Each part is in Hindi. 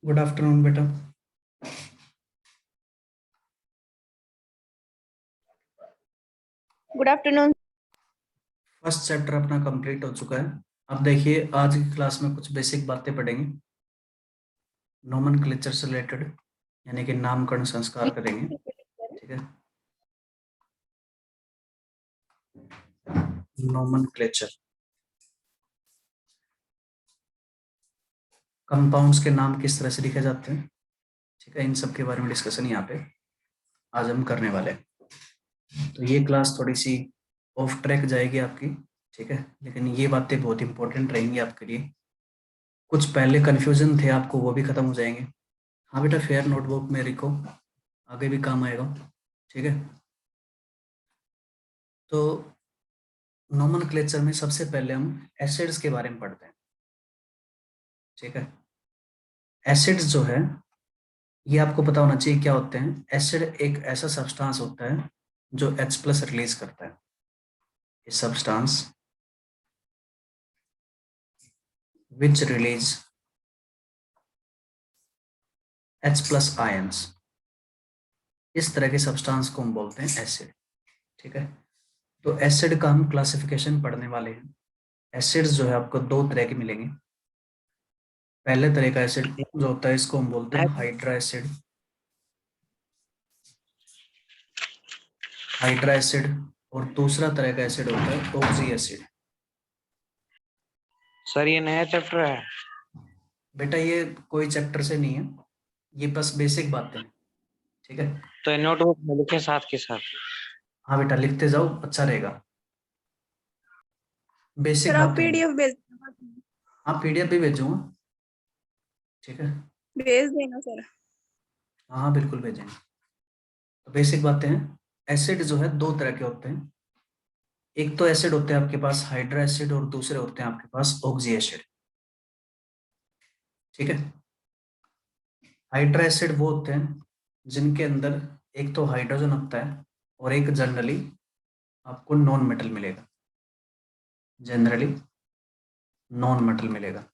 गुड आफ्टरनून बेटा। Good afternoon. फर्स्ट चैप्टर अपना कंप्लीट हो चुका है। अब देखिए आज की क्लास में कुछ बेसिक बातें पढ़ेंगे, नोमेनक्लेचर से रिलेटेड, यानी कि नामकरण संस्कार करेंगे। ठीक है, नोमेनक्लेचर, कंपाउंड्स के नाम किस तरह से लिखे जाते हैं। ठीक है, इन सब के बारे में डिस्कशन यहाँ पे आज हम करने वाले हैं। तो ये क्लास थोड़ी सी ऑफ ट्रैक जाएगी आपकी, ठीक है, लेकिन ये बातें बहुत इंपॉर्टेंट रहेंगी आपके लिए। कुछ पहले कन्फ्यूजन थे आपको, वो भी खत्म हो जाएंगे। हाँ बेटा, फेयर नोटबुक में लिखो, आगे भी काम आएगा। ठीक है, तो नोमेनक्लेचर में सबसे पहले हम एसिड्स के बारे में पढ़ते हैं। ठीक है, एसिड्स जो है ये आपको पता होना चाहिए क्या होते हैं। एसिड एक ऐसा सब्सटेंस होता है जो H+ रिलीज करता है। ये substance which release H+ ions, इस तरह के सब्सटेंस को हम बोलते हैं एसिड। ठीक है, तो एसिड का हम क्लासिफिकेशन पढ़ने वाले हैं। एसिड्स जो है आपको दो तरह के मिलेंगे। पहले तरह का एसिड जो होता है इसको हम बोलते हैं हाइड्रा एसिड। हाइड्रा एसिड, और दूसरा तरह का एसिड होता है ऑक्सी एसिड। सर ये नया चैप्टर है? बेटा ये कोई चैप्टर से नहीं है, ये बस बेसिक बातें हैं। ठीक है, तो नोटबुक में लिखे साथ के साथ। हाँ बेटा लिखते जाओ, अच्छा रहेगा। बेसिक सर आप बातें हैं। पीडीएफ हाँ PDF भी भेजूंगा। ठीक है, भेज देना सर। हाँ हाँ बिल्कुल भेजेंगे। तो बेसिक बातें हैं। एसिड जो है दो तरह के होते हैं। एक तो एसिड होते हैं आपके पास हाइड्रा एसिड, और दूसरे होते हैं आपके पास ऑक्सी एसिड। ठीक है, हाइड्रा एसिड वो होते हैं जिनके अंदर एक तो हाइड्रोजन होता है, और एक जनरली आपको नॉन मेटल मिलेगा। जनरली नॉन मेटल मिलेगा।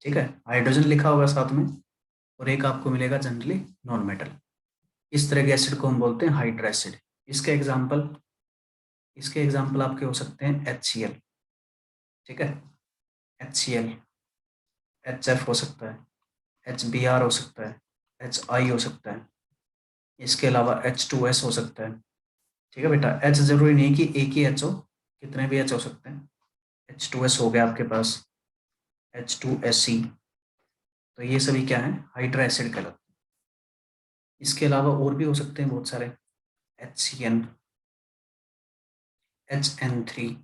ठीक है, हाइड्रोजन लिखा होगा साथ में, और एक आपको मिलेगा जनरली नॉन मेटल। इस तरह के एसिड को हम बोलते हैं हाइड्रा एसिड। इसके एग्जांपल आपके हो सकते हैं HCl। ठीक है, HCl, HF हो सकता है, HBr हो सकता है, HI हो सकता है। इसके अलावा H2S हो सकता है। ठीक है बेटा, H जरूरी नहीं कि एक ही H हो, कितने भी H हो सकते हैं। H2S हो गया आपके पास, H2SE। तो ये सभी क्या है, हाइड्रा एसिड कहलाते हैं। इसके अलावा और भी हो सकते हैं बहुत सारे, HCN, HN3।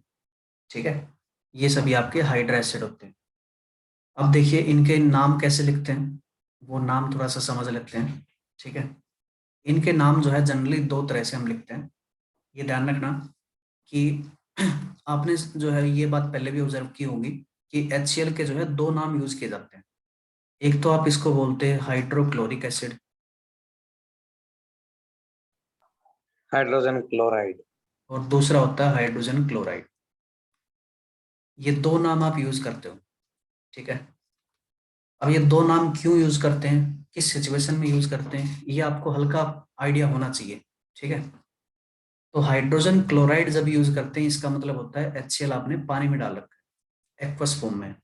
ठीक है, ये सभी आपके हाइड्रा एसिड होते हैं। अब देखिए इनके नाम कैसे लिखते हैं, वो नाम थोड़ा सा समझ लेते हैं। ठीक है, इनके नाम जो है जनरली दो तरह से हम लिखते हैं। ये ध्यान रखना कि आपने जो है ये बात पहले भी ऑब्जर्व की होगी कि HCl के जो है दो नाम यूज किए जाते हैं। एक तो आप इसको बोलते हैं हाइड्रोक्लोरिक एसिड, हाइड्रोजन क्लोराइड। और दूसरा होता है हाइड्रोजन क्लोराइड। ये दो नाम आप यूज करते हो। ठीक है, अब ये दो नाम क्यों यूज करते हैं, किस सिचुएशन में यूज करते हैं, ये आपको हल्का आइडिया होना चाहिए। ठीक है, तो हाइड्रोजन क्लोराइड जब यूज करते हैं इसका मतलब होता है HCl आपने पानी में डाल रखा है एक्वस फॉर्म में,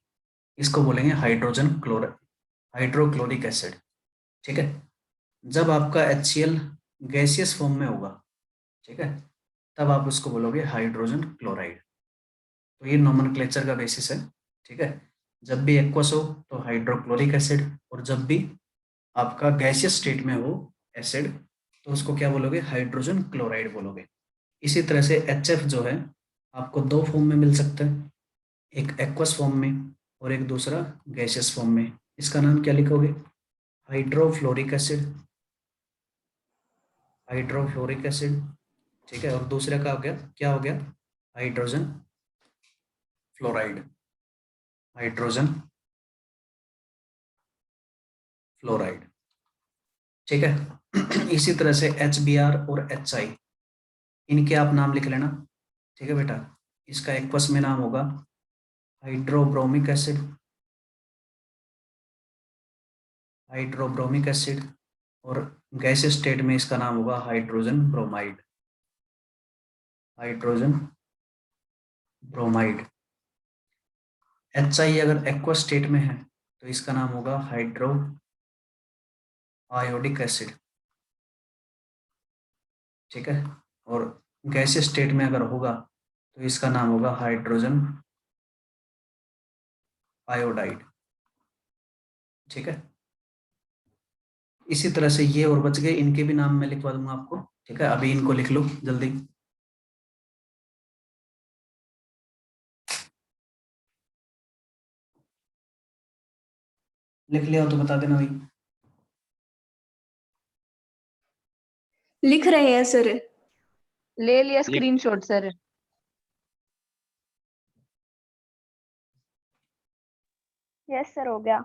इसको बोलेंगे हाइड्रोजन क्लोराइड, हाइड्रोक्लोरिक एसिड। ठीक है, जब आपका HCl गैसियस फॉर्म में होगा, ठीक है, तब आप उसको बोलोगे हाइड्रोजन क्लोराइड। तो ये नोमेनक्लेचर का बेसिस है। ठीक है, जब भी एक्वस हो तो हाइड्रोक्लोरिक एसिड, और जब भी आपका गैसियस स्टेट में हो एसिड, तो उसको क्या बोलोगे, हाइड्रोजन क्लोराइड बोलोगे। इसी तरह से HF जो है आपको दो फॉर्म में मिल सकता है, एक एक्वस फॉर्म में और एक दूसरा गैसियस फॉर्म में। इसका नाम क्या लिखोगे, हाइड्रोफ्लोरिक एसिड, हाइड्रोफ्लोरिक एसिड। ठीक है, और दूसरे का हो गया, क्या हो गया, हाइड्रोजन फ्लोराइड, हाइड्रोजन फ्लोराइड। ठीक है, इसी तरह से HBr और HI, इनके आप नाम लिख लेना। ठीक है बेटा, इसका एक्वस में नाम होगा हाइड्रोब्रोमिक एसिड, हाइड्रोब्रोमिक एसिड, और गैस स्टेट में इसका नाम होगा hydrogen bromide. Hydrogen bromide. HI अगर एक्वा स्टेट में है तो इसका नाम होगा हाइड्रो आयोडिक एसिड। ठीक है। और गैस स्टेट में अगर होगा तो इसका नाम होगा हाइड्रोजन आयोडाइड। ठीक है। इसी तरह से ये और बच गए, इनके भी नाम मैं लिखवा दूंगा आपको। ठीक है, अभी इनको लिख लो जल्दी। लिख लिया हो तो बता देना भाई। लिख रहे हैं सर। ले लिया स्क्रीनशॉट सर। यस सर, हो गया।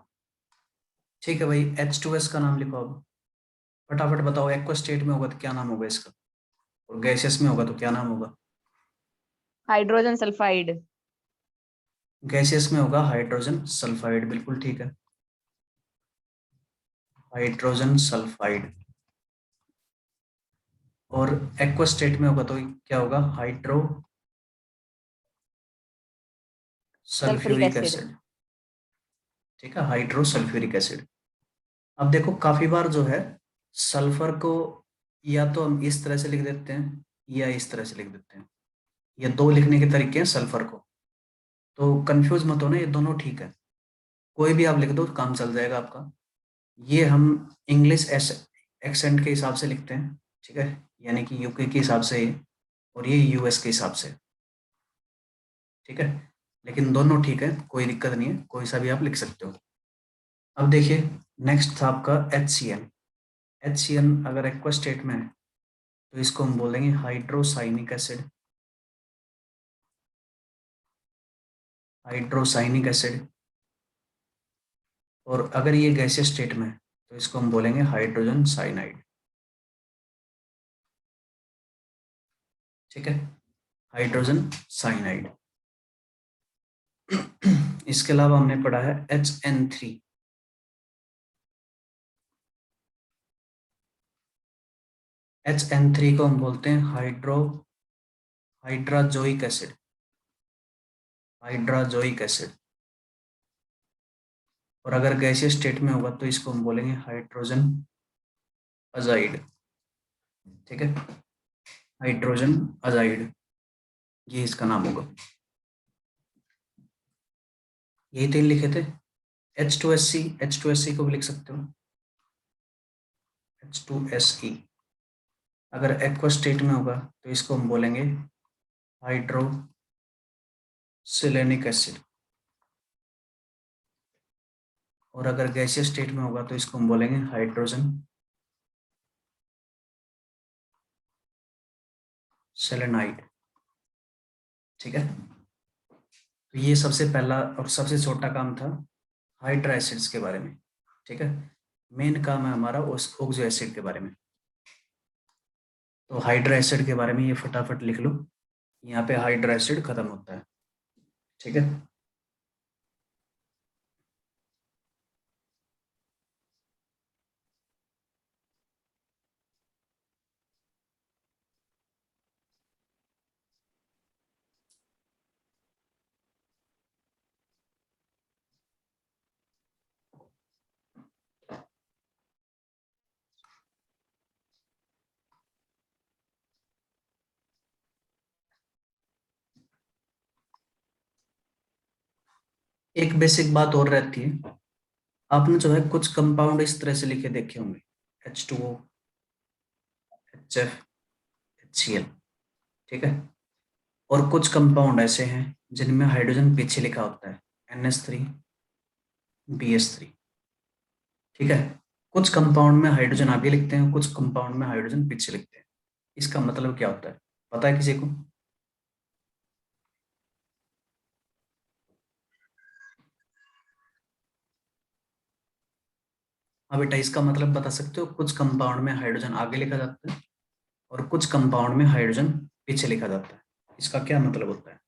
ठीक है भाई, H2S का नाम लिखो अब। फटाफट बताओ, एक्वा स्टेट में होगा तो क्या नाम होगा इसका, और गैसियस में होगा तो क्या नाम होगा? Hydrogen sulphide. गैसियस में होगा हाइड्रोजन सल्फाइड, बिल्कुल ठीक है, हाइड्रोजन सल्फाइड। और एक्वा स्टेट में होगा तो क्या होगा? Hydro sulphuric sulphuric acid. Acid. ठीक है, हाइड्रो सल्फ्यूरिक एसिड। अब देखो काफी बार जो है सल्फर को या तो हम इस तरह से लिख देते हैं या इस तरह से लिख देते हैं। ये दो लिखने के तरीके हैं सल्फर को, तो कंफ्यूज मत होना, ये दोनों ठीक है। कोई भी आप लिख दो तो काम चल जाएगा आपका। ये हम इंग्लिश एक्सेंट के हिसाब से लिखते हैं, ठीक है, यानी कि यूके के हिसाब से ये, और ये यूएस के हिसाब से। ठीक है, लेकिन दोनों ठीक है, कोई दिक्कत नहीं है, कोई सा भी आप लिख सकते हो। अब देखिए, नेक्स्ट था आपका HCl। HCl अगर एक्वा स्टेट में है तो इसको हम बोलेंगे हाइड्रोसाइनिक एसिड। Hydrocyanic acid. और अगर ये गैसियस स्टेट में है तो इसको हम बोलेंगे हाइड्रोजन साइनाइड। ठीक है, हाइड्रोजन साइनाइड। इसके अलावा हमने पढ़ा है HN3। HN3 को हम बोलते हैं हाइड्राजोइक एसिड। Hydrazoic acid. और अगर गैसियस स्टेट में होगा तो इसको हम बोलेंगे हाइड्रोजन अजाइड। ठीक है, हाइड्रोजन अजाइड, ये इसका नाम होगा। यही तीन लिखे थे। H2SC, H2SC को भी लिख सकते हो, H2SE। अगर एक्वा स्टेट में होगा तो इसको हम बोलेंगे हाइड्रोसिलेनिक एसिड। और अगर गैसियस स्टेट में होगा तो इसको हम बोलेंगे हाइड्रोजन सेलेनाइड। ठीक है, तो ये सबसे पहला और सबसे छोटा काम था हाइड्रा एसिड्स के बारे में। ठीक है, मेन काम है हमारा उस ऑक्सो एसिड के बारे में। तो हाइड्रा एसिड के बारे में ये फटाफट लिख लो, यहाँ पे हाइड्रा एसिड खत्म होता है। ठीक है, एक बेसिक बात और रहती है, आपने जो है कुछ कंपाउंड इस तरह से लिखे देखे होंगे, H2O, HF, HCl। ठीक है, और कुछ कंपाउंड ऐसे हैं जिनमें हाइड्रोजन पीछे लिखा होता है, NH3, BH3। ठीक है, कुछ कंपाउंड में हाइड्रोजन आगे लिखते हैं, कुछ कंपाउंड में हाइड्रोजन पीछे लिखते हैं। इसका मतलब क्या होता है, पता है किसी को? हाँ बेटा, इसका मतलब बता सकते हो? कुछ कंपाउंड में हाइड्रोजन आगे लिखा जाता है और कुछ कंपाउंड में हाइड्रोजन पीछे लिखा जाता है, इसका क्या मतलब होता है?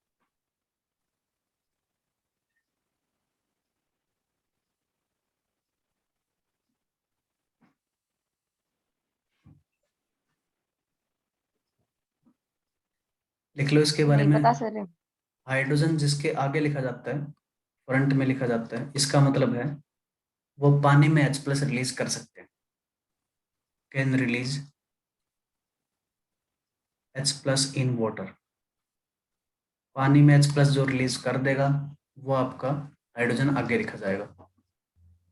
लिख लो इसके बारे नहीं में। पता सर। हाइड्रोजन जिसके आगे लिखा जाता है, फ्रंट में लिखा जाता है, इसका मतलब है वो पानी में H प्लस रिलीज कर सकते हैं, can release H plus in water. पानी में H प्लस जो रिलीज कर देगा वो आपका हाइड्रोजन आगे लिखा जाएगा,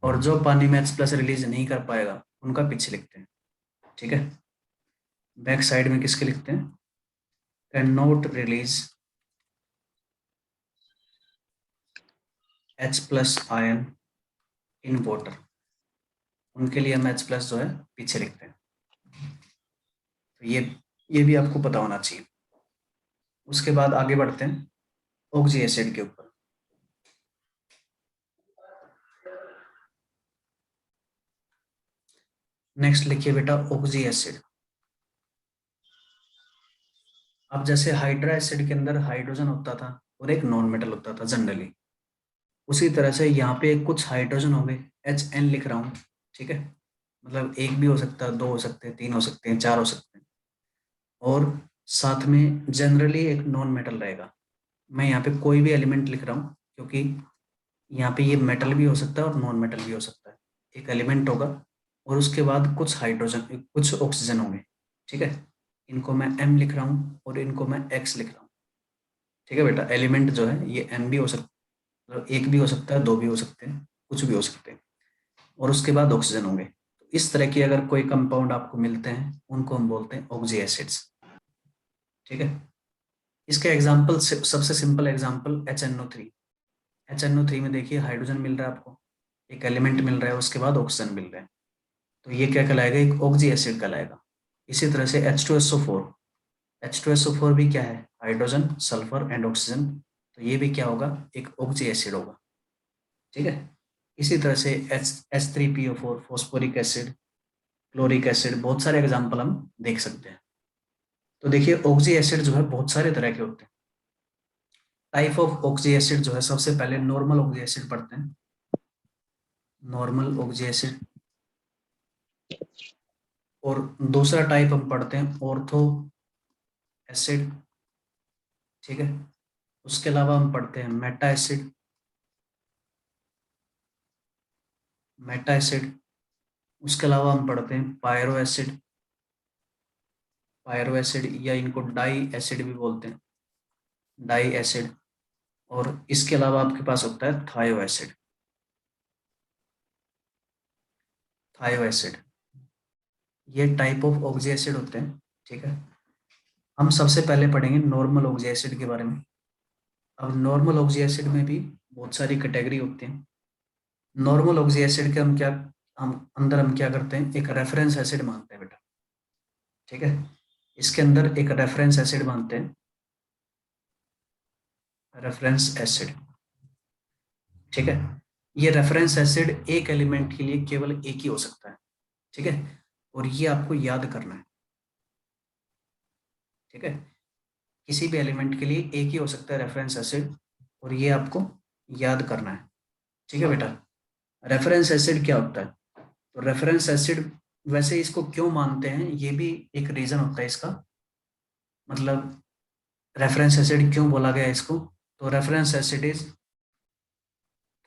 और जो पानी में H प्लस रिलीज नहीं कर पाएगा उनका पीछे लिखते हैं। ठीक है, बैक साइड में किसके लिखते हैं, can not release H plus ion in water, उनके लिए हम H प्लस जो है पीछे लिखते हैं। तो ये भी आपको पता होना चाहिए। उसके बाद आगे बढ़ते हैं ऑक्सी एसिड के ऊपर। नेक्स्ट लिखिए बेटा ऑक्सी एसिड। अब जैसे हाइड्रा एसिड के अंदर हाइड्रोजन होता था और एक नॉन मेटल होता था जनरली, उसी तरह से यहाँ पे कुछ हाइड्रोजन हो गए, HN लिख रहा हूँ। ठीक है, मतलब एक भी हो सकता है, दो हो सकते हैं, तीन हो सकते हैं, चार हो सकते हैं, और साथ में जनरली एक नॉन मेटल रहेगा। मैं यहाँ पे कोई भी एलिमेंट लिख रहा हूँ क्योंकि यहाँ पे ये मेटल भी हो सकता है और नॉन मेटल भी हो सकता है। एक एलिमेंट होगा और उसके बाद कुछ हाइड्रोजन, कुछ ऑक्सीजन होंगे। ठीक है, इनको मैं M लिख रहा हूँ और इनको मैं X लिख रहा हूँ। ठीक है बेटा, एलिमेंट जो है ये M भी हो सकता है, मतलब एक भी हो सकता है, दो भी हो सकते हैं, कुछ भी हो सकते हैं, और उसके बाद ऑक्सीजन होंगे। तो इस तरह की अगर कोई कंपाउंड आपको मिलते हैं उनको हम बोलते हैं ऑक्सी एसिड्स। ठीक है, इसके एग्जाम्पल, सबसे सिंपल एग्जाम्पल HNO3। HNO3 में देखिए हाइड्रोजन मिल रहा है आपको, एक एलिमेंट मिल रहा है, उसके बाद ऑक्सीजन मिल रहा है, तो ये क्या कहलाएगा, एक ऑक्सी एसिड कहलाएगा। इसी तरह से H2SO4, H2SO4 भी क्या है, हाइड्रोजन, सल्फर एंड ऑक्सीजन, तो ये भी क्या होगा, एक ऑक्सी एसिड होगा। ठीक है, इसी तरह से H3PO4, phosphoric acid, chloric acid, बहुत सारे एग्जाम्पल हम देख सकते हैं। तो देखिए ऑक्सी एसिड जो है बहुत सारे तरह के होते हैं। टाइप ऑफ ऑक्सी एसिड जो है, सबसे पहले नॉर्मल ऑक्सी एसिड पढ़ते हैं, नॉर्मल ऑक्सी एसिड, और दूसरा टाइप हम पढ़ते हैं ऑर्थो एसिड। ठीक है, उसके अलावा हम पढ़ते हैं मेटा एसिड, मेटा एसिड। उसके अलावा हम पढ़ते हैं पायरो एसिड, पायरो एसिड, या इनको डाई एसिड भी बोलते हैं, डाई एसिड। और इसके अलावा आपके पास होता है थायो एसिड, थायो एसिड। ये टाइप ऑफ ऑक्सी एसिड होते हैं। ठीक है, हम सबसे पहले पढ़ेंगे नॉर्मल ऑक्सी एसिड के बारे में। अब नॉर्मल ऑक्सी एसिड में भी बहुत सारी कैटेगरी होती हैं। नॉर्मल ऑक्सी एसिड के हम अंदर हम क्या करते हैं, एक रेफरेंस एसिड मानते हैं बेटा। ठीक है, इसके अंदर एक रेफरेंस एसिड मानते हैं, रेफरेंस एसिड। ठीक है, ये रेफरेंस एसिड एक एलिमेंट के लिए केवल एक ही हो सकता है। ठीक है, और ये आपको याद करना है। ठीक है, किसी भी एलिमेंट के लिए एक ही हो सकता है रेफरेंस एसिड, और ये आपको याद करना है। ठीक है बेटा, रेफरेंस एसिड क्या होता है, तो रेफरेंस एसिड वैसे इसको क्यों मानते हैं, ये भी एक रीजन होता है इसका, मतलब रेफरेंस एसिड क्यों बोला गया इसको, तो रेफरेंस एसिड इज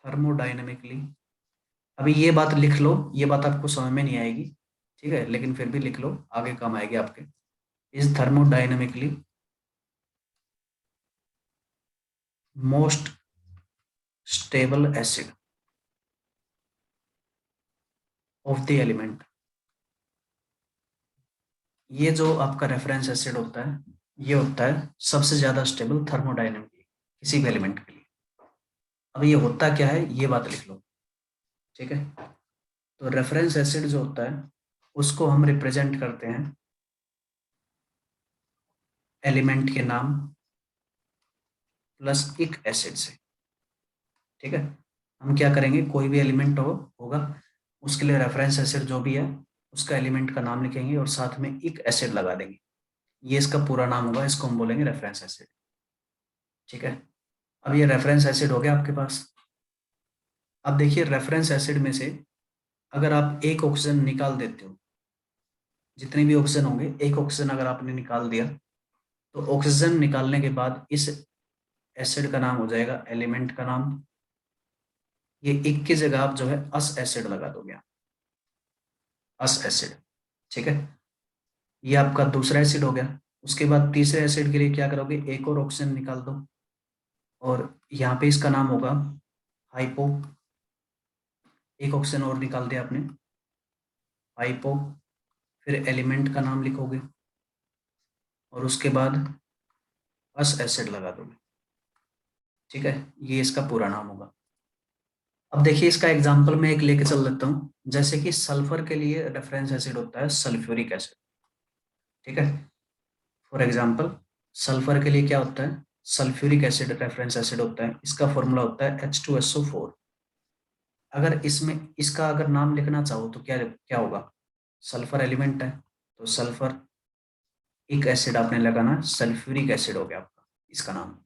थर्मोडायनेमिकली, अभी ये बात लिख लो, ये बात आपको समझ में नहीं आएगी, ठीक है, लेकिन फिर भी लिख लो, आगे काम आएगी आपके। Is thermodynamically most stable acid of the element. ये जो आपका रेफरेंस एसिड होता है, ये होता है सबसे ज्यादा स्टेबल थर्मोडायनेमिकली किसी भी एलिमेंट के लिए। अब ये होता क्या है, ये बात लिख लो। ठीक है, तो रेफरेंस एसिड जो होता है उसको हम रिप्रेजेंट करते हैं एलिमेंट के नाम प्लस एक एसिड से। ठीक है, हम क्या करेंगे, कोई भी एलिमेंट होगा, उसके लिए रेफरेंस एसिड जो भी है उसका एलिमेंट का नाम लिखेंगे और साथ में एक एसिड लगा देंगे, ये इसका पूरा नाम होगा, इसको हम बोलेंगे रेफरेंस एसिड। ठीक है, अब ये रेफरेंस एसिड हो गया आपके पास। अब देखिए रेफरेंस एसिड में से अगर आप एक ऑक्सीजन निकाल देते हो, जितने भी ऑक्सीजन होंगे, एक ऑक्सीजन अगर आपने निकाल दिया, तो ऑक्सीजन निकालने के बाद इस एसिड का नाम हो जाएगा एलिमेंट का नाम। ये एक की जगह आप जो है अस एसिड लगा दोगे, अस एसिड, ठीक है। ये आपका दूसरा एसिड हो गया। उसके बाद तीसरे एसिड के लिए क्या करोगे, एक और ऑक्सीजन निकाल दो और यहाँ पे इसका नाम होगा हाइपो। एक ऑक्सीजन और निकाल दिया आपने, हाइपो। फिर एलिमेंट का नाम लिखोगे और उसके बाद अस एसिड लगा दोगे, ठीक है। ये इसका पूरा नाम होगा। अब देखिए इसका एग्जांपल मैं एक लेके चल लेता हूँ। जैसे कि सल्फर के लिए रेफरेंस एसिड होता है सल्फ्यूरिक एसिड, ठीक है। फॉर एग्जांपल सल्फर के लिए क्या होता है, सल्फ्यूरिक एसिड रेफरेंस एसिड होता है। इसका फॉर्मूला होता है H2SO4। अगर इसमें इसका अगर नाम लिखना चाहो तो क्या क्या होगा, सल्फर एलिमेंट है तो सल्फर एक एसिड आपने लगाना, सल्फ्यूरिक एसिड हो गया आपका इसका नाम।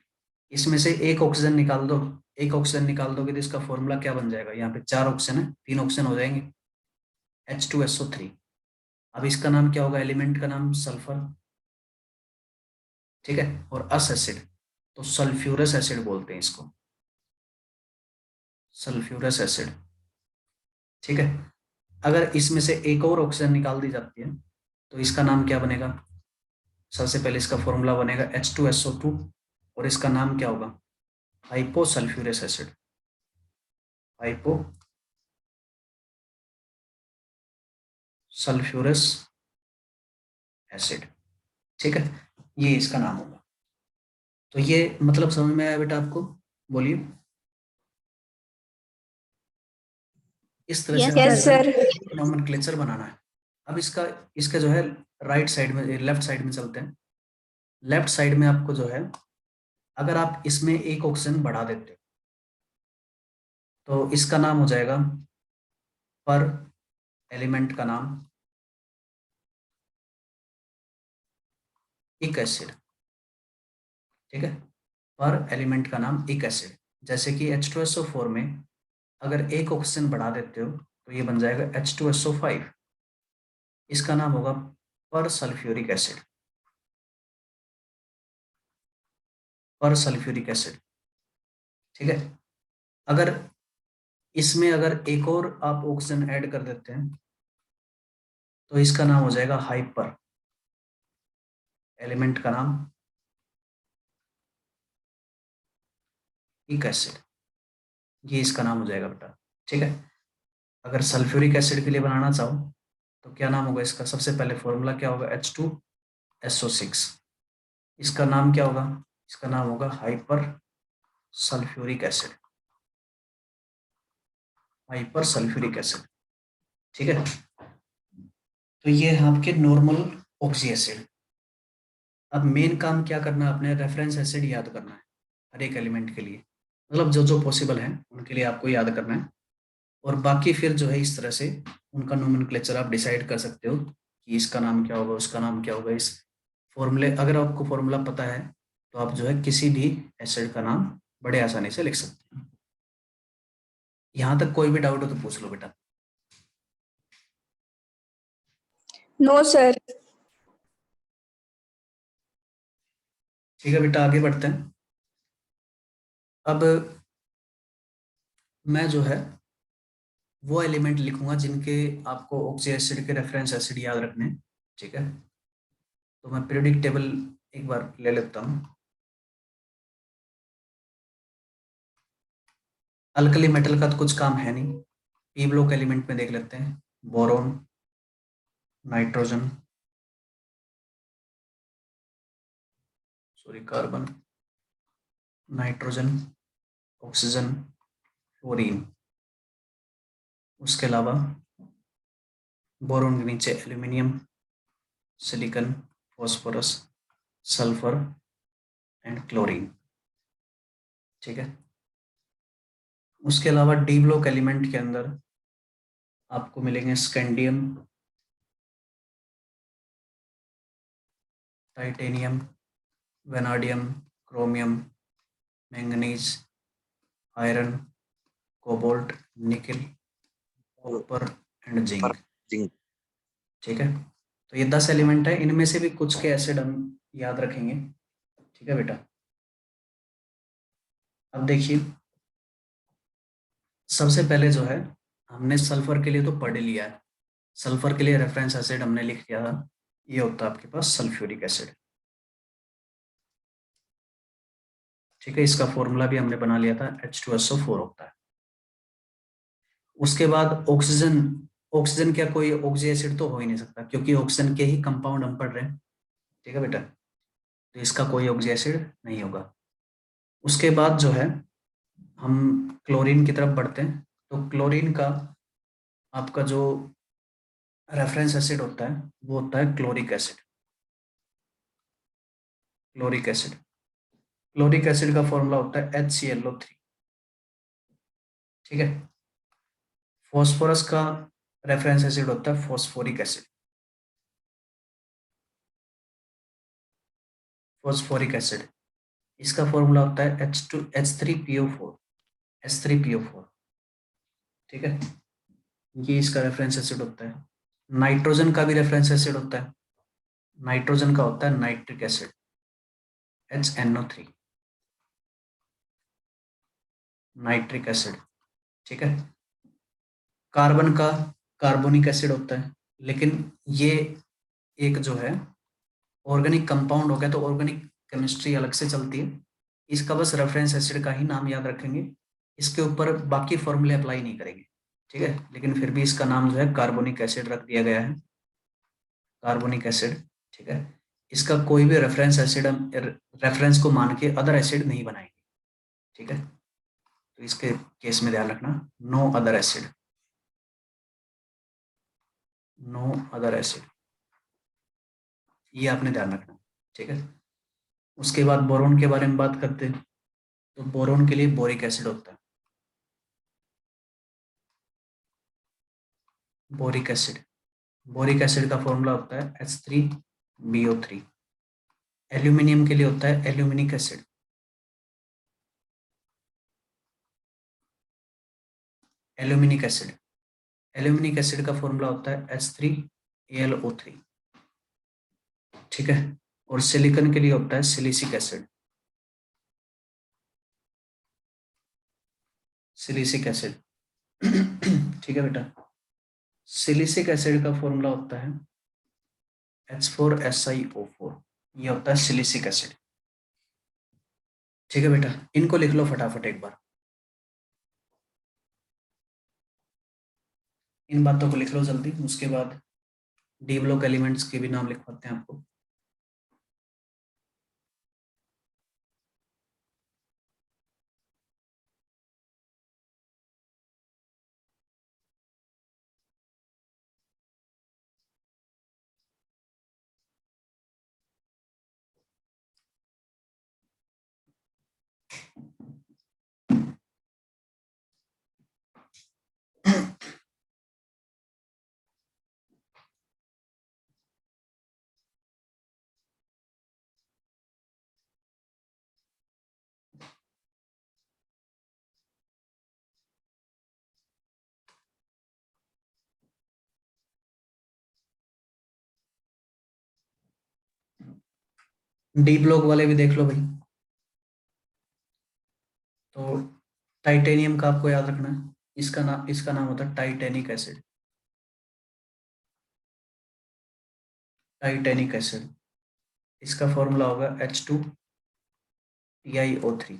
इसमें से एक ऑक्सीजन निकाल दो, एक ऑक्सीजन निकाल दोगे तो इसका फॉर्मूला क्या बन जाएगा, यहाँ पे 4 ऑक्सीजन है, 3 ऑक्सीजन हो जाएंगे, H2SO3। अब इसका नाम क्या होगा, एलिमेंट का नाम सल्फर, ठीक है। और अस एसिड तो सल्फ्यूरस एसिड बोलते हैं इसको, सल्फ्यूरस एसिड, ठीक है। अगर इसमें से एक और ऑक्सीजन निकाल दी जाती है तो इसका नाम क्या बनेगा, सबसे पहले इसका फॉर्मूला बनेगा H2SO2 और इसका नाम क्या होगा, hypo sulphurous acid, hypo sulphurous acid, ठीक है। ये इसका नाम होगा। तो ये मतलब समझ में आया बेटा आपको, बोलिए। इस तरह से Yes, sir. नोमेनक्लेचर बनाना है। अब इसका जो है राइट साइड में, लेफ्ट साइड में चलते हैं। लेफ्ट साइड में आपको जो है, अगर आप इसमें एक ऑक्सीजन बढ़ा देते हो तो इसका नाम हो जाएगा, पर एलिमेंट का नाम एक एसिड, ठीक है। पर एलिमेंट का नाम एक एसिड। जैसे कि H2SO4 में अगर एक ऑक्सीजन बढ़ा देते हो तो ये बन जाएगा H2SO5। इसका नाम होगा पर सल्फ्यूरिक एसिड, पर सल्फ्यूरिक एसिड, ठीक है। अगर इसमें अगर एक और आप ऑक्सीजन ऐड कर देते हैं तो इसका नाम हो जाएगा हाइपर, एलिमेंट का नाम एक एसिड, ये इसका नाम हो जाएगा बेटा, ठीक है। अगर सल्फ्यूरिक एसिड के लिए बनाना चाहो तो क्या नाम होगा इसका, सबसे पहले फॉर्मूला क्या होगा, H2SO6। इसका नाम क्या होगा, इसका नाम होगा hyper sulphuric acid, hyper sulphuric acid, ठीक है। तो ये है आपके नॉर्मल ऑक्सी एसिड। अब मेन काम क्या करना है, अपने रेफरेंस एसिड याद करना है हर एक एलिमेंट के लिए, मतलब जो जो पॉसिबल है उनके लिए आपको याद करना है। और बाकी फिर जो है इस तरह से उनका नोमेनक्लेचर आप डिसाइड कर सकते हो कि इसका नाम क्या होगा, उसका नाम क्या होगा। इस फॉर्मूले, अगर आपको फॉर्मूला पता है तो आप जो है किसी भी एसिड का नाम बड़े आसानी से लिख सकते हैं। यहाँ तक कोई भी डाउट हो तो पूछ लो बेटा। No, sir. ठीक है बेटा, आगे बढ़ते हैं। अब मैं जो है वो एलिमेंट लिखूंगा जिनके आपको ऑक्सी एसिड के रेफरेंस एसिड याद रखने हैं, ठीक है। तो मैं पीरियोडिक टेबल एक बार ले लेता हूँ। अल्कली मेटल का तो कुछ काम है नहीं, पी ब्लॉक एलिमेंट में देख लेते हैं। Boron, nitrogen, sorry carbon, nitrogen, oxygen, fluorine. उसके अलावा बोरोन के नीचे aluminium, silicon, phosphorus, sulphur and chlorine, ठीक है। उसके अलावा डी ब्लॉक एलिमेंट के अंदर आपको मिलेंगे scandium, titanium, vanadium, chromium, manganese, iron, cobalt, निकल, कॉपर एंड जिंक, जिंक। ठीक है। तो ये 10 एलिमेंट है, इनमें से भी कुछ के एसिड हम याद रखेंगे, ठीक है बेटा। अब देखिए, सबसे पहले जो है हमने सल्फर के लिए तो पढ़ लिया है। सल्फर के लिए रेफरेंस एसिड हमने लिख दिया था, ये होता है आपके पास सल्फ्यूरिक एसिड, ठीक है। इसका फॉर्मूला भी हमने बना लिया था, H2SO4 होता है। उसके बाद ऑक्सीजन, ऑक्सीजन क्या कोई ऑक्सी एसिड तो हो ही नहीं सकता, क्योंकि ऑक्सीजन के ही कंपाउंड हम पढ़ रहे हैं, ठीक है बेटा। तो इसका कोई ऑक्सी एसिड नहीं होगा। उसके बाद जो है हम क्लोरीन की तरफ बढ़ते हैं। तो क्लोरीन का आपका जो रेफरेंस एसिड होता है वो होता है chloric acid. Chloric acid, chloric acid का फॉर्मूला होता है HClO3, ठीक है। फॉस्फोरस का रेफरेंस एसिड होता है फॉस्फोरिक एसिड। फॉस्फोरिक एसिड, इसका फॉर्मूला होता है H3PO4, H3PO4, ठीक है। ये इसका रेफरेंस एसिड होता है। नाइट्रोजन का भी रेफरेंस एसिड होता है। नाइट्रोजन का होता है nitric acid, HNO3, nitric acid, ठीक है। कार्बन का कार्बोनिक एसिड होता है, लेकिन ये एक जो है ऑर्गेनिक कंपाउंड हो गया, तो ऑर्गेनिक केमिस्ट्री अलग से चलती है। इसका बस रेफरेंस एसिड का ही नाम याद रखेंगे, इसके ऊपर बाकी फॉर्मूले अप्लाई नहीं करेंगे, ठीक है। लेकिन फिर भी इसका नाम जो है कार्बोनिक एसिड रख दिया गया है, कार्बोनिक एसिड, ठीक है। इसका कोई भी रेफरेंस एसिड हम रेफरेंस को मान के अदर एसिड नहीं बनाएंगे, ठीक है। तो इसके केस में ध्यान रखना, no other acid, no other acid, ये आपने ध्यान रखना, ठीक है। उसके बाद बोरोन के बारे में बात करते हैं। तो बोरोन के लिए बोरिक एसिड होता है, बोरिक एसिड। बोरिक एसिड का फॉर्मूला होता है H3BO3। एल्यूमिनियम के लिए होता है एल्यूमिनिक एसिड, एल्यूमिनिक एसिड। एल्यूमिनिक एसिड का फॉर्मूला होता है H3AlO3, ठीक है। और सिलिकॉन के लिए होता है सिलिसिक एसिड, सिलिसिक एसिड, ठीक है बेटा। सिलिसिक एसिड का फॉर्मूला होता है H4SiO4, ये होता है सिलिसिक एसिड, ठीक है बेटा। इनको लिख लो फटाफट एक बार, इन बातों को लिख लो जल्दी। उसके बाद डी ब्लॉक एलिमेंट्स के भी नाम लिखवाते हैं आपको। डी ब्लॉक वाले भी देख लो भाई। तो टाइटेनियम का आपको याद रखना है, इसका नाम होता है टाइटेनिक एसिड, टाइटेनिक एसिड। इसका फॉर्मूला होगा H2TiO3,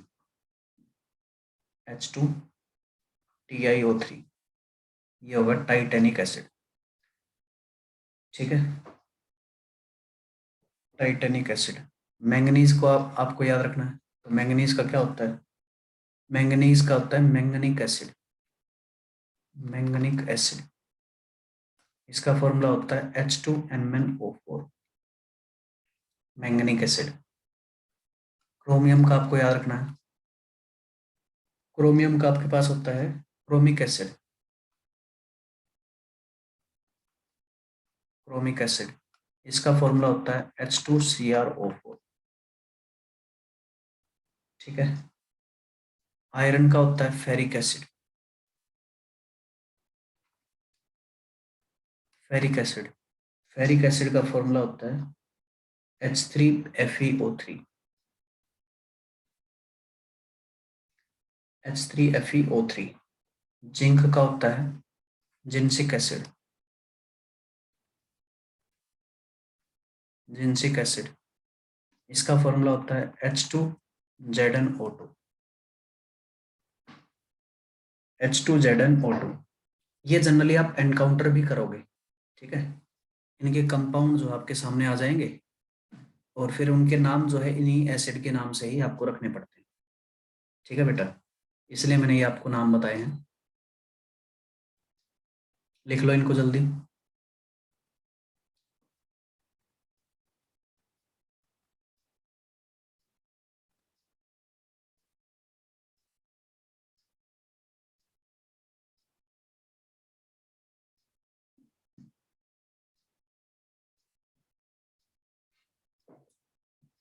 H2TiO3, ये होगा टाइटेनिक एसिड, ठीक है। Titanic acid. मैंगनीज को आपको याद रखना है। तो मैंगनीज का क्या होता है? मैंगनीज का होता है मैंगनिक एसिड, मैंगनिक एसिड। इसका फॉर्मूला होता है H2MnO4, मैंगनिक एसिड। क्रोमियम का आपको याद रखना है। क्रोमियम का आपके पास होता है क्रोमिक एसिड, क्रोमिक एसिड। इसका फॉर्मूला होता है H2CrO4, ठीक है। आयरन का होता है ferric acid, ferric acid. Ferric acid का फॉर्मूला होता है H3FeO3, H3FeO3 जिंक का होता है जिंसिक एसिड, जिंसिक एसिड। इसका फॉर्मूला होता है H2ZnO2, H2ZnO2। ये जनरली आप एनकाउंटर भी करोगे, ठीक है। इनके कंपाउंड जो आपके सामने आ जाएंगे और फिर उनके नाम जो है इन्हीं एसिड के नाम से ही आपको रखने पड़ते हैं, ठीक है बेटा। इसलिए मैंने ये आपको नाम बताए हैं, लिख लो इनको जल्दी।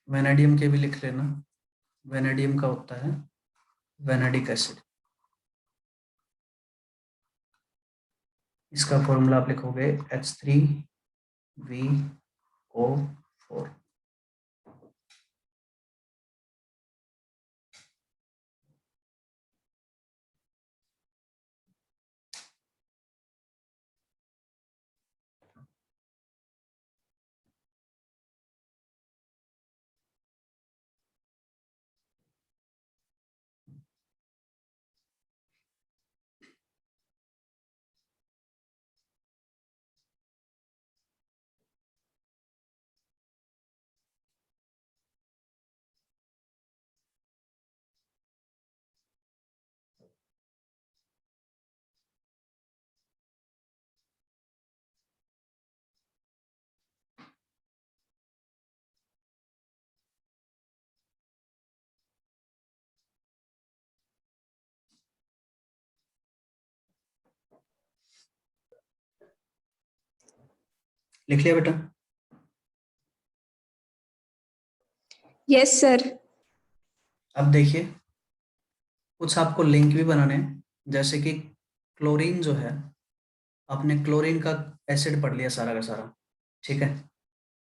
वेनेडियम के भी लिख लेना। वेनेडियम का होता है वेनेडिक एसिड। इसका फॉर्मूला आप लिखोगे H3VO4। लिख लिया बेटा? Yes sir. अब देखिए, कुछ आपको लिंक भी बनाने हैं, जैसे कि क्लोरीन जो है, आपने क्लोरीन का एसिड पढ़ लिया सारा का सारा, ठीक है।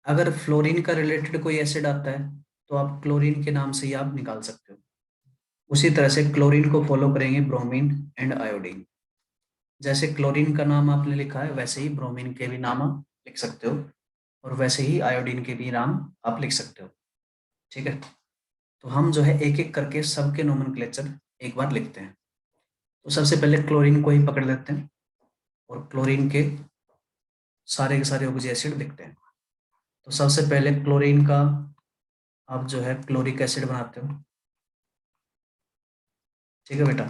अगर फ्लोरीन का रिलेटेड कोई एसिड आता है तो आप क्लोरीन के नाम से ही आप निकाल सकते हो। उसी तरह से क्लोरीन को फॉलो करेंगे ब्रोमीन एंड आयोडीन। जैसे क्लोरीन का नाम आपने लिखा है वैसे ही ब्रोमीन के भी नाम आप लिख सकते हो, और वैसे ही आयोडीन के भी नाम आप लिख सकते हो, ठीक है। तो हम जो है एक एक करके सबके नोमेनक्लेचर एक बार लिखते हैं। तो सबसे पहले क्लोरीन को ही पकड़ लेते हैं और क्लोरीन के सारे के सारे ऑक्सी एसिड लिखते हैं। तो सबसे पहले क्लोरीन का आप जो है क्लोरिक एसिड बनाते हो, ठीक है बेटा।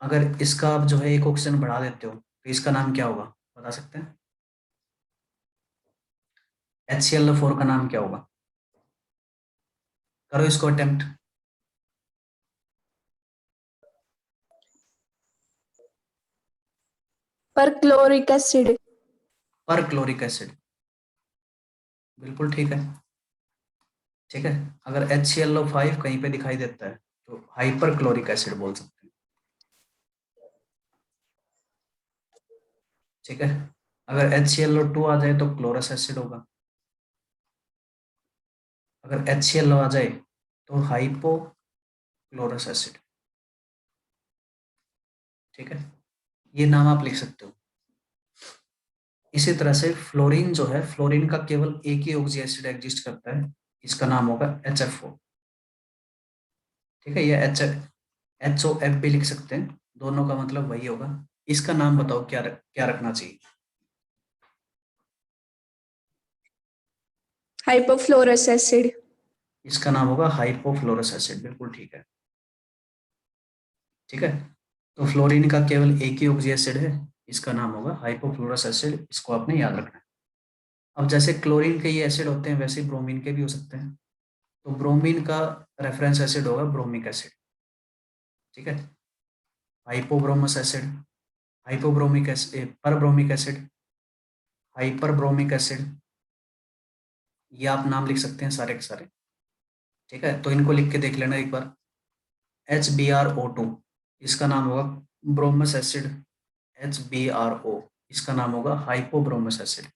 अगर इसका आप जो है एक ऑक्सीजन बढ़ा देते हो तो इसका नाम क्या होगा, बता सकते हैं? HCl4 का नाम क्या होगा? करो इसको अटेम्प्ट। पर क्लोरिक एसिड। पर क्लोरिक एसिड, बिल्कुल ठीक है, ठीक है। अगर HClO5 कहीं पे दिखाई देता है तो हाइपर क्लोरिक एसिड बोल सकते हैं, ठीक है। अगर HClO2 आ जाए तो क्लोरस एसिड होगा। अगर HCl आ जाए तो हाइपो क्लोरस एसिड, ठीक है। ये नाम आप लिख सकते हो। इसी तरह से फ्लोरीन जो है, फ्लोरीन का केवल एक ही ऑक्सी एसिड एग्जिस्ट करता है, इसका नाम होगा HFO, ठीक है। ये HOF भी लिख सकते हैं, दोनों का मतलब वही होगा। इसका नाम बताओ क्या रखना चाहिए? Hypofluorous acid. इसका नाम होगा हाइपोफ्लोरस एसिड, बिल्कुल ठीक है, ठीक है। तो फ्लोरीन का केवल एक ही ऑक्सी एसिड है, इसका नाम होगा हाइपोफ्लोरस एसिड, इसको आपने याद रखना है। अब जैसे क्लोरीन के ये एसिड होते हैं वैसे ब्रोमीन के भी हो सकते हैं। तो ब्रोमीन का रेफरेंस एसिड होगा ब्रोमिक एसिड, ठीक है। हाइपोब्रोमस एसिड, हाइपोब्रोमिक एसिड, परब्रोमिक एसिड, हाइपरब्रोमिक एसिड, ये आप नाम लिख सकते हैं सारे के सारे, ठीक है। तो इनको लिख के देख लेना एक बार। HbRO2, इसका नाम होगा ब्रोमस एसिड, HbRO, इसका नाम होगा हाइपोब्रोमस एसिड,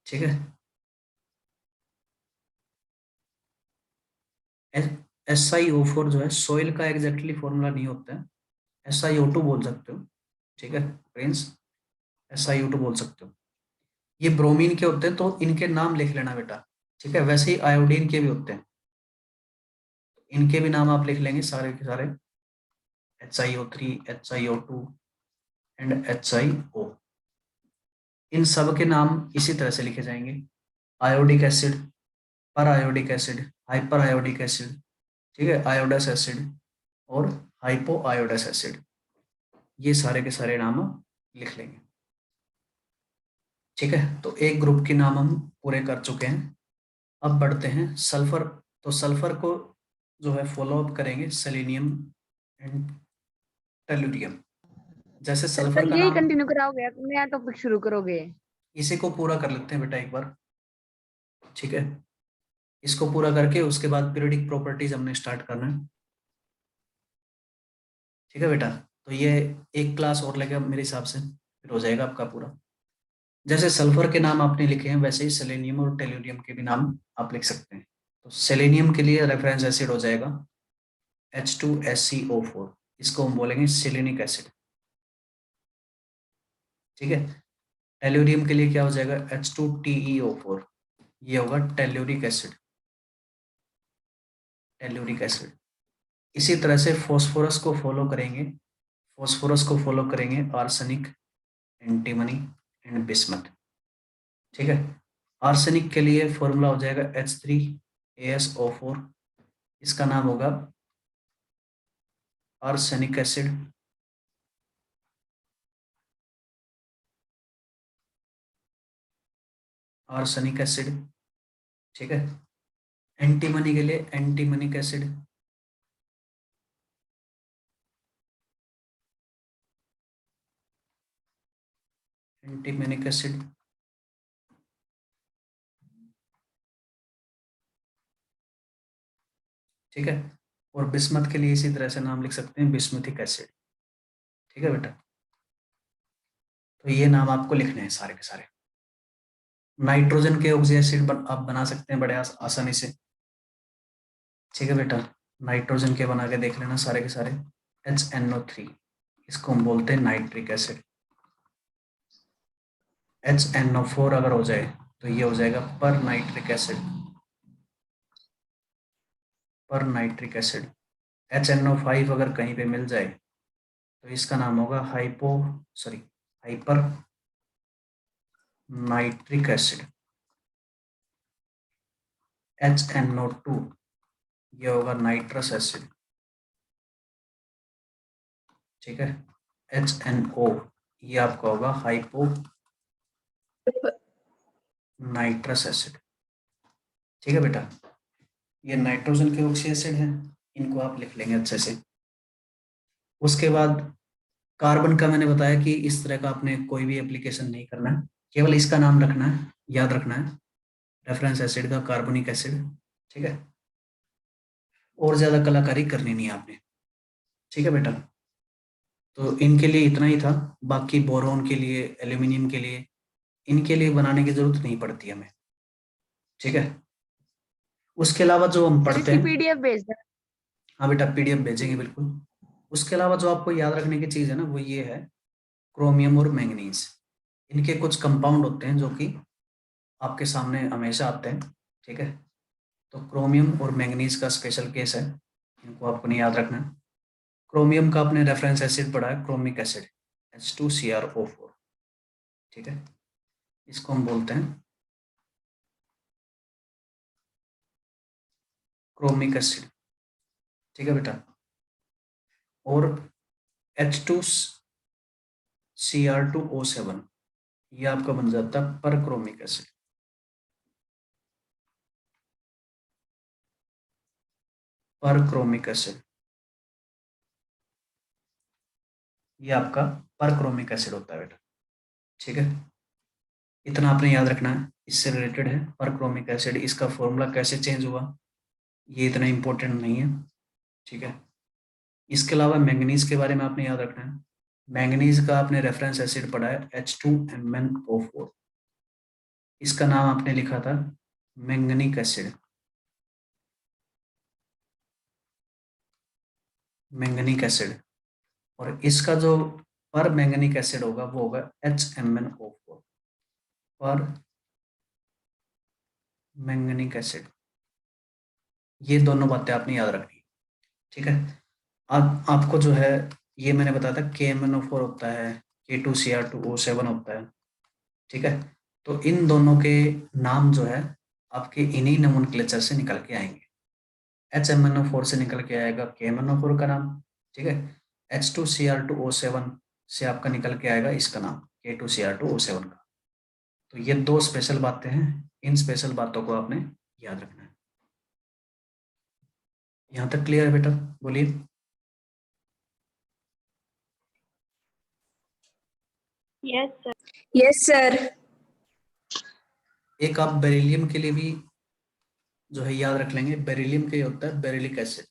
ठीक है। SiO4 जो है सोइल का एग्जैक्टली फॉर्मूला नहीं होता है, SiO2 बोल सकते हो, ठीक है फ्रेंड्स, SiO2 बोल सकते हो। ये ब्रोमीन के होते हैं तो इनके नाम लिख लेना बेटा, ठीक है। वैसे ही आयोडीन के भी होते हैं, इनके भी नाम आप लिख लेंगे सारे के सारे, HiO3, HiO2 एंड HiO। इन सब के नाम इसी तरह से लिखे जाएंगे, आयोडिक एसिड, पर iodic acid, hyper iodic acid, ठीक है, आयोडस एसिड और हाइपो आयोडस एसिड, ये सारे के सारे नाम लिख लेंगे, ठीक है। तो एक ग्रुप के नाम हम पूरे कर चुके हैं। अब बढ़ते हैं सल्फर। तो सल्फर को जो है फॉलो अप करेंगे सेलेनियम एंड टेलुरियम। जैसे सर सल्फर का यही नाम, कंटिन्यू कराओगे या नया टॉपिक शुरू करोगे? इसी को पूरा कर लेते हैं बेटा एक बार, ठीक है। इसको पूरा करके उसके बाद पीरियोडिक प्रॉपर्टीज हमने स्टार्ट करना है, ठीक है बेटा। तो ये एक क्लास और लगेगा मेरे हिसाब से, फिर हो जाएगा आपका पूरा। जैसे सल्फर के नाम आपने लिखे हैं वैसे ही सेलेनियम और टेलुरियम के भी नाम आप लिख सकते हैं। तो सेलेनियम के लिए रेफरेंस एसिड हो जाएगा H2SiO4, इसको हम बोलेंगे सेलेनिक एसिड, ठीक है। टेलुरियम के लिए क्या हो जाएगा, H2TeO4, ये होगा टेल्यूरिक एसिड, टेल्यूरिक एसिड। इसी तरह से फॉस्फोरस को फॉलो करेंगे, फॉस्फोरस को फॉलो करेंगे आर्सेनिक, एंटीमनी एंड बिस्मथ, ठीक है। आर्सेनिक के लिए फॉर्मूला हो जाएगा H3AsO4, इसका नाम होगा आर्सेनिक एसिड, आर्सेनिक एसिड, ठीक है। एंटीमनी के लिए एंटीमनिक एसिड, एंटीमनिक एसिड, ठीक है। और बिस्मथ के लिए इसी तरह से नाम लिख सकते हैं बिस्मुथिक एसिड, ठीक है बेटा। तो ये नाम आपको लिखने हैं सारे के सारे। नाइट्रोजन के ऑक्सी एसिड आप बना सकते हैं बड़े आसानी से, ठीक है बेटा। नाइट्रोजन के बना के देख लेना सारे के सारे। HNO3, इसको हम बोलते हैं नाइट्रिक एसिड। HNO4 अगर हो जाए तो ये हो जाएगा पर नाइट्रिक एसिड, पर नाइट्रिक एसिड। HNO5 अगर कहीं पे मिल जाए तो इसका नाम होगा हाइपर नाइट्रिक एसिड। HNO2, ये होगा नाइट्रस एसिड, ठीक है। HNO, ये आपका होगा हाइपो नाइट्रस एसिड, ठीक है बेटा। ये नाइट्रोजन के ऑक्सी एसिड हैं, इनको आप लिख लेंगे अच्छे से। उसके बाद कार्बन का मैंने बताया कि इस तरह का आपने कोई भी एप्लीकेशन नहीं करना है, केवल इसका नाम रखना है, याद रखना है, रेफरेंस एसिड का कार्बोनिक एसिड, ठीक है। और ज्यादा कलाकारी करनी नहीं है आपने, ठीक है बेटा। तो इनके लिए इतना ही था, बाकी बोरोन के लिए, एल्यूमिनियम के लिए, इनके लिए बनाने की जरूरत नहीं पड़ती हमें, ठीक है। उसके अलावा जो हम सर पढ़ते इसकी हैं, पीडीएफ भेज देना। हाँ बेटा PDF भेजेंगे बिल्कुल। उसके अलावा जो आपको याद रखने की चीज़ है ना वो ये है क्रोमियम और मैंगनीज। इनके कुछ कंपाउंड होते हैं जो कि आपके सामने हमेशा आते हैं, ठीक है। तो क्रोमियम और मैंगनीज का स्पेशल केस है, इनको आपको नहीं याद रखना है। क्रोमियम का आपने रेफरेंस एसिड पढ़ा है क्रोमिक एसिड, H2CrO4, ठीक है। इसको हम बोलते हैं क्रोमिक एसिड, ठीक है बेटा। और H2Cr2O7, ये आपका बन जाता है परक्रोमिक एसिड, परक्रोमिक एसिड, ये आपका परक्रोमिक एसिड होता है बेटा, ठीक है। इतना आपने याद रखना है, इससे रिलेटेड है परक्रोमिक एसिड। इसका फॉर्मूला कैसे चेंज हुआ ये इतना इंपॉर्टेंट नहीं है, ठीक है। इसके अलावा मैंगनीज के बारे में आपने याद रखना है। मैंगनीज का आपने रेफरेंस एसिड पढ़ा है H2MnO4, इसका नाम आपने लिखा था मैंगनीक एसिड, मैंगनीक एसिड, और इसका जो पर मैंगनीक एसिड होगा वो होगा HMnO4 पर मैंगनीक एसिड। ये दोनों बातें आपने याद रखनी है, ठीक है। अब आपको जो है ये मैंने बताया था KMnO4 होता है, K2Cr2O7 होता है, ठीक है। तो इन दोनों के नाम जो है आपके इन्हीं नोमेनक्लेचर से निकल के आएंगे। HMnO4 से निकल के आएगा KMnO4 का नाम, ठीक है। H2Cr2O7 से आपका निकल के आएगा इसका नाम K2Cr2O7 का। तो ये दो स्पेशल बातें हैं, इन स्पेशल बातों को आपने याद रखना है। यहाँ तक क्लियर है बेटा? बोलिए। Yes sir. Yes, sir. एक आप बेरिलियम के लिए भी जो है याद रख लेंगे, बेरिलियम के होता है बेरिलिक एसिड।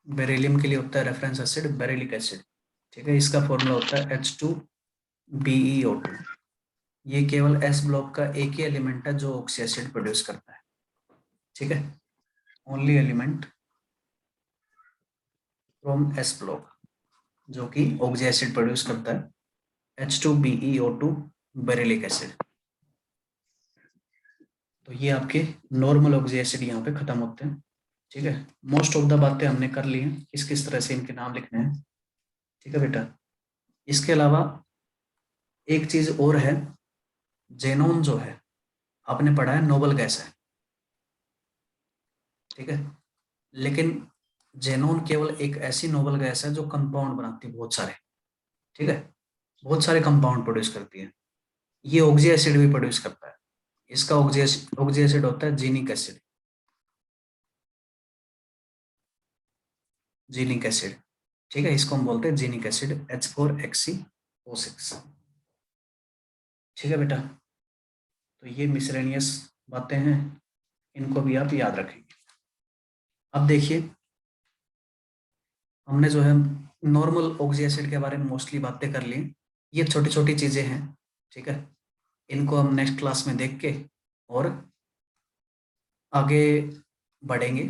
बेरिलियम के लिए होता है रेफरेंस एसिड बेरिलिक एसिड, ठीक है। इसका फॉर्मूला होता है H2BeO2। ये केवल S ब्लॉक का एक ही एलिमेंट है जो ऑक्सी एसिड प्रोड्यूस करता है, ठीक है। Only element from S block जो कि ऑक्सी एसिड प्रोड्यूस करता है H2BeO2 बेरिलिक एसिड। तो ये आपके नॉर्मल ऑक्सी एसिड यहाँ पे खत्म होते हैं, ठीक है। मोस्ट ऑफ द बातें हमने कर ली हैं, किस किस तरह से इनके नाम लिखने हैं, ठीक है बेटा। इसके अलावा एक चीज और है, जेनोन जो है आपने पढ़ा है नोबल गैस है, ठीक है। लेकिन जेनोन केवल एक ऐसी नोबल गैस है जो कंपाउंड बनाती है बहुत सारे, ठीक है। बहुत सारे कंपाउंड प्रोड्यूस करती है। ये ऑक्सी एसिड भी प्रोड्यूस करता है। इसका ऑक्सी एसिड होता है जीनिक एसिड, जीनिक एसिड, ठीक है। इसको हम बोलते हैं जीनिक एसिड H4HCO6, ठीक है बेटा। तो ये मिसलेनियस बातें हैं, इनको भी आप याद रखेंगे। अब देखिए हमने जो है नॉर्मल ऑक्सी एसिड के बारे में मोस्टली बातें कर ली। ये छोटी छोटी चीजें हैं, ठीक है। इनको हम नेक्स्ट क्लास में देख के और आगे बढ़ेंगे।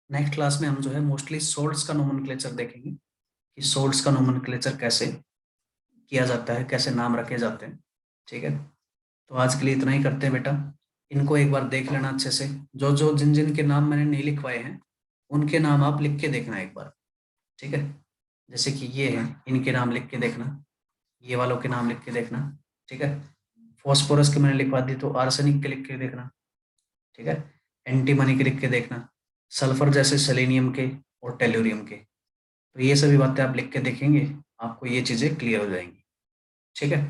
नेक्स्ट क्लास में हम जो है मोस्टली सोल्ट्स का नोमेनक्लेचर देखेंगे कि सोल्ट्स का नोमेनक्लेचर कैसे किया जाता है, कैसे नाम रखे जाते हैं, ठीक है। तो आज के लिए इतना ही करते हैं बेटा। इनको एक बार देख लेना अच्छे से, जो जो जिन जिन के नाम मैंने नहीं लिखवाए हैं उनके नाम आप लिख के देखना एक बार, ठीक है। जैसे कि ये हैं, इनके नाम लिख के देखना, ये वालों के नाम लिख के देखना, ठीक है। फॉस्फोरस के मैंने लिखवा दी तो आर्सेनिक के लिख के देखना, ठीक है। एंटीमनी के लिख के देखना, सल्फर जैसे सेलेनियम के और टेल्यूरियम के। तो ये सभी बातें आप लिख के देखेंगे, आपको ये चीजें क्लियर हो जाएंगी, ठीक है।